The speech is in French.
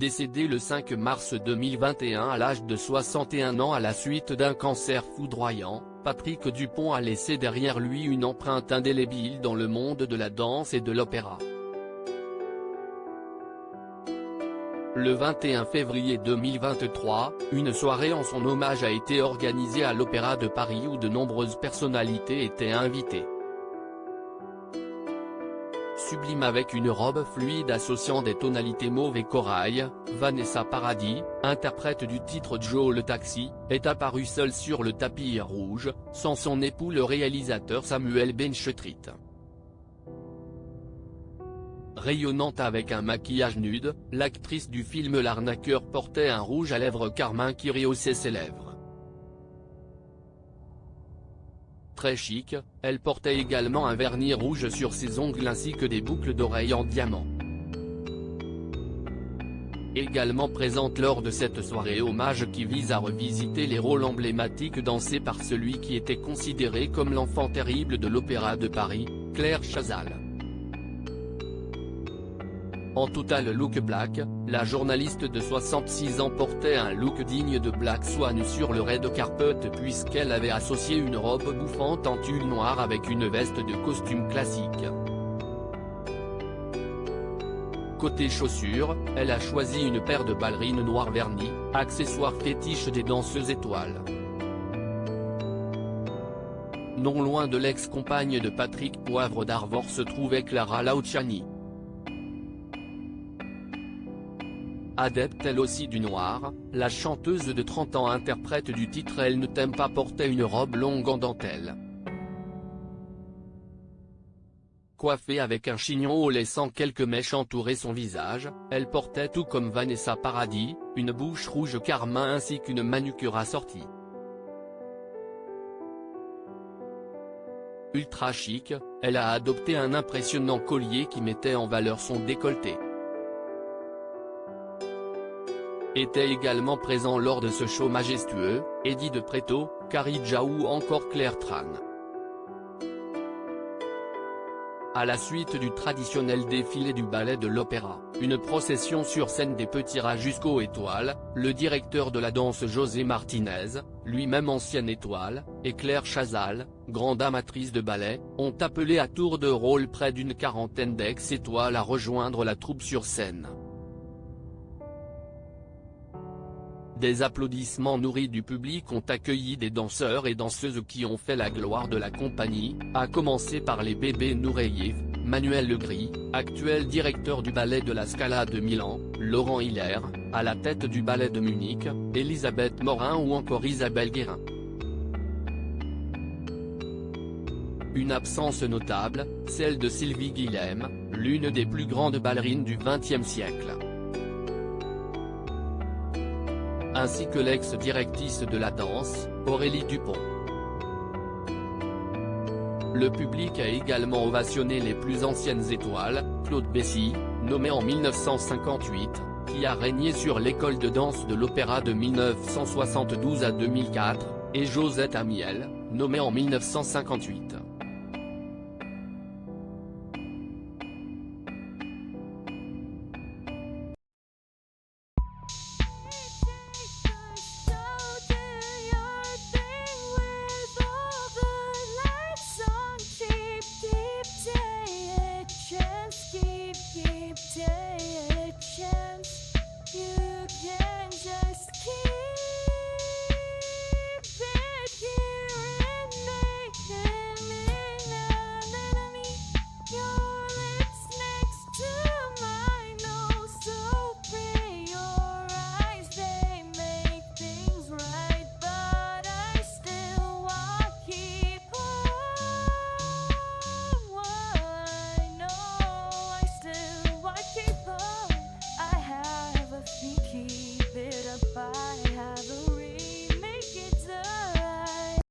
décédé le 5 mars 2021 à l'âge de 61 ans à la suite d'un cancer foudroyant, Patrick Dupont a laissé derrière lui une empreinte indélébile dans le monde de la danse et de l'opéra. Le 21 février 2023, une soirée en son hommage a été organisée à l'Opéra de Paris où de nombreuses personnalités étaient invitées. Sublime avec une robe fluide associant des tonalités mauve et corail, Vanessa Paradis, interprète du titre Joe le Taxi, est apparue seule sur le tapis rouge, sans son époux le réalisateur Samuel Benchetrit. Rayonnante avec un maquillage nude, l'actrice du film L'Arnaqueur portait un rouge à lèvres carmin qui rehaussait ses lèvres. Très chic, elle portait également un vernis rouge sur ses ongles ainsi que des boucles d'oreilles en diamant. Également présente lors de cette soirée hommage qui vise à revisiter les rôles emblématiques dansés par celui qui était considéré comme l'enfant terrible de l'Opéra de Paris, Claire Chazal. En total look black, la journaliste de 66 ans portait un look digne de Black Swan sur le red carpet puisqu'elle avait associé une robe bouffante en tulle noire avec une veste de costume classique. Côté chaussures, elle a choisi une paire de ballerines noires vernies, accessoire fétiche des danseuses étoiles. Non loin de l'ex-compagne de Patrick Poivre d'Arvor se trouvait Clara Luciani. Adepte elle aussi du noir, la chanteuse de 30 ans interprète du titre Elle ne t'aime pas portait une robe longue en dentelle. Coiffée avec un chignon haut laissant quelques mèches entourer son visage, elle portait tout comme Vanessa Paradis, une bouche rouge carmin ainsi qu'une manucure assortie. Ultra chic, elle a adopté un impressionnant collier qui mettait en valeur son décolleté. Étaient également présents lors de ce show majestueux, Eddie de Pretto, Carrie Jaou ou encore Claire Tran. À la suite du traditionnel défilé du ballet de l'opéra, une procession sur scène des petits rats jusqu'aux étoiles, le directeur de la danse José Martinez, lui-même ancienne étoile, et Claire Chazal, grande amatrice de ballet, ont appelé à tour de rôle près d'une quarantaine d'ex-étoiles à rejoindre la troupe sur scène. Des applaudissements nourris du public ont accueilli des danseurs et danseuses qui ont fait la gloire de la compagnie, à commencer par les bébés Nureyev, Manuel Legris, actuel directeur du ballet de la Scala de Milan, Laurent Hiller, à la tête du ballet de Munich, Elisabeth Morin ou encore Isabelle Guérin. Une absence notable, celle de Sylvie Guillem, l'une des plus grandes ballerines du XXe siècle. Ainsi que l'ex-directrice de la danse, Aurélie Dupont. Le public a également ovationné les plus anciennes étoiles, Claude Bessy, nommé en 1958, qui a régné sur l'école de danse de l'opéra de 1972 à 2004, et Josette Amiel, nommée en 1958.